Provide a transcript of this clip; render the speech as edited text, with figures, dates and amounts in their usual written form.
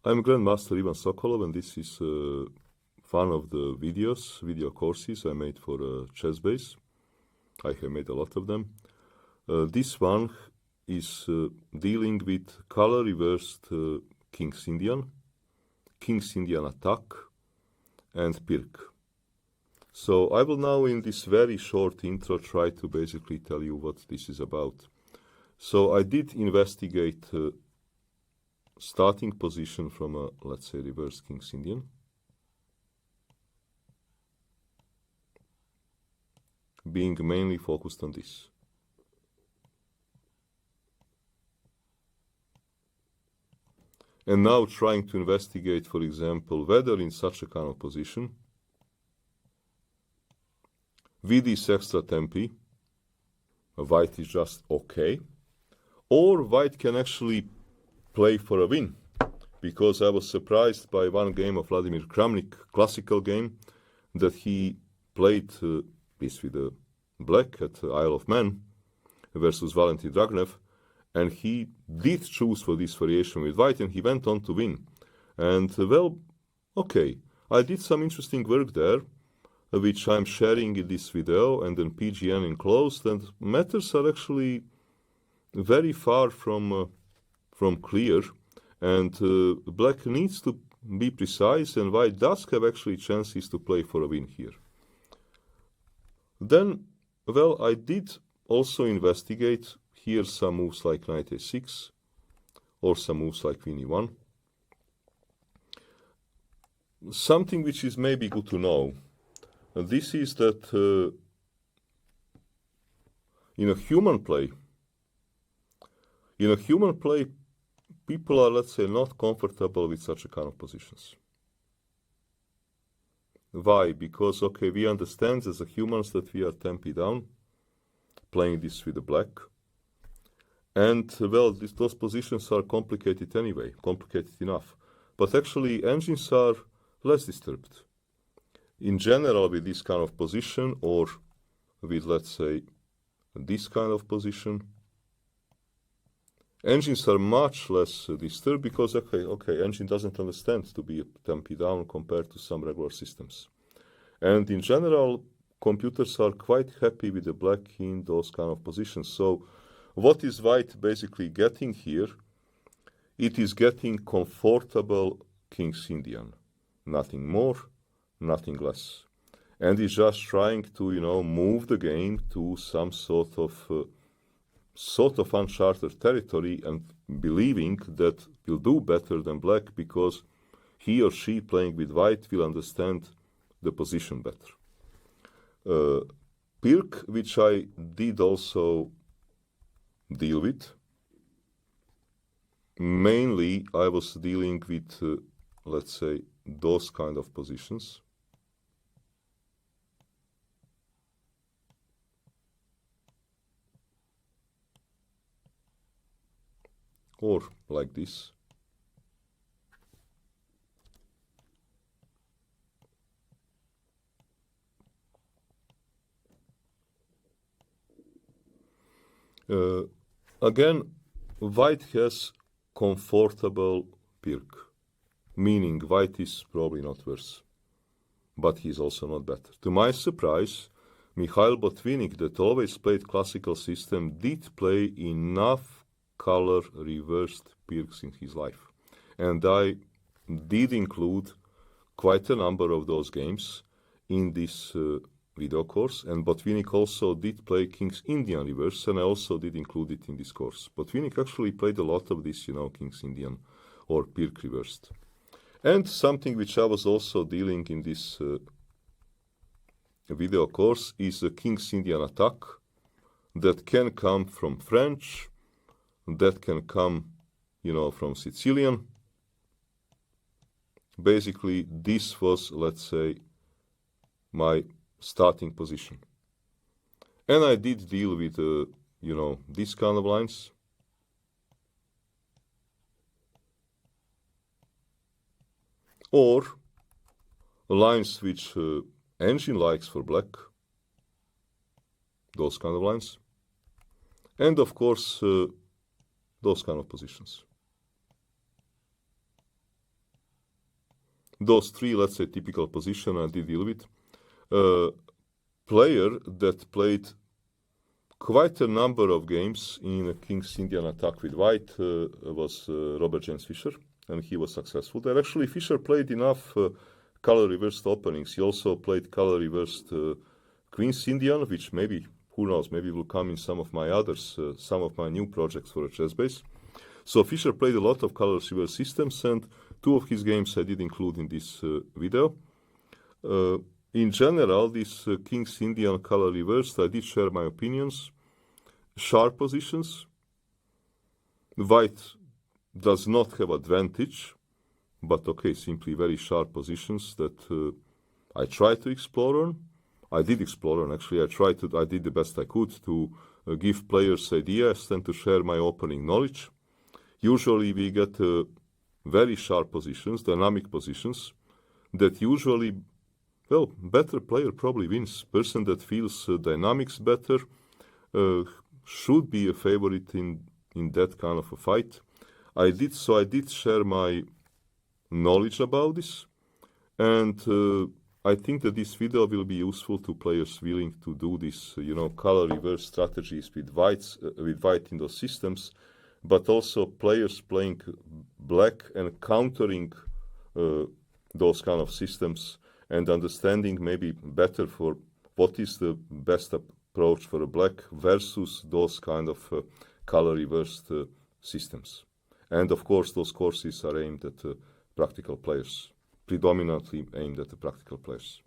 I'm Grandmaster Ivan Sokolov, and this is one of the video courses I made for chess base. I have made a lot of them. This one is dealing with color reversed King's Indian attack, and Pirc. So I will now, in this very short intro, try to basically tell you what this is about. So I did investigate starting position from a, let's say, reverse King's Indian. Being mainly focused on this. And now trying to investigate, for example, whether in such a kind of position, with this extra tempi, white is just okay, or white can actually play for a win, because I was surprised by one game of Vladimir Kramnik, classical game, that he played this with the black at Isle of Man versus Valentin Dragnev, and he did choose for this variation with white, and he went on to win. And well, okay, I did some interesting work there, which I'm sharing in this video and then PGN enclosed, and matters are actually very far from clear, and black needs to be precise, and white does have actually chances to play for a win here. Then, well, I did also investigate here some moves like knight a6 or some moves like queen e1. Something which is maybe good to know, this is that in a human play, people are, let's say, not comfortable with such a kind of positions. Why? Because, okay, we understand as a humans that we are tempi down, playing this with the black. And, well, those positions are complicated anyway, complicated enough. But actually, engines are less disturbed. In general, with this kind of position, or with, let's say, this kind of position, engines are much less disturbed because, okay, engine doesn't understand to be tempi down compared to some regular systems. And in general, computers are quite happy with the black in those kind of positions. So what is white basically getting here? It is getting comfortable King's Indian. Nothing more, nothing less. And is just trying to, move the game to some sort of uncharted territory, and believing that will do better than black because he or she playing with white will understand the position better. Pirc, which I did also deal with, mainly I was dealing with, let's say, those kind of positions. Or like this. Again, white has comfortable Pirc, meaning white is probably not worse, but he's also not better. To my surprise, Mikhail Botvinnik, that always played classical system, did play enough color reversed Pircs in his life. And I did include quite a number of those games in this video course, and Botvinnik also did play King's Indian reverse, and I also did include it in this course. Botvinnik actually played a lot of this, King's Indian or Pirc reversed. And something which I was also dealing in this video course is a King's Indian attack that can come from French, that can come, from Sicilian. Basically, this was, let's say, my starting position. And I did deal with, these kind of lines. Or lines which engine likes for black. Those kind of lines. And of course, those kind of positions. those three, let's say, typical position I did deal with. Player that played quite a number of games in a King's Indian attack with white was Robert James Fischer, and he was successful there. Actually, Fischer played enough color reversed openings. He also played color reversed Queen's Indian, which maybe, who knows, maybe will come in some of my others, some of my new projects for a chess base. So Fischer played a lot of color reversed systems, and two of his games I did include in this video. In general, this King's Indian color reversed, I did share my opinions. Sharp positions. White does not have advantage, but okay, simply very sharp positions that I tried to explore on. I did explore on, actually. I did the best I could to give players ideas and to share my opening knowledge. Usually we get very sharp positions, dynamic positions, that usually, well, better player probably wins. Person that feels dynamics better should be a favorite in that kind of a fight. I did share my knowledge about this, and I think that this video will be useful to players willing to do this, color reverse strategies with white in those systems, but also players playing black and countering those kind of systems and understanding maybe better for what is the best approach for a black versus those kind of color reversed systems. And of course, those courses are aimed at practical players, predominantly aimed at the practical players.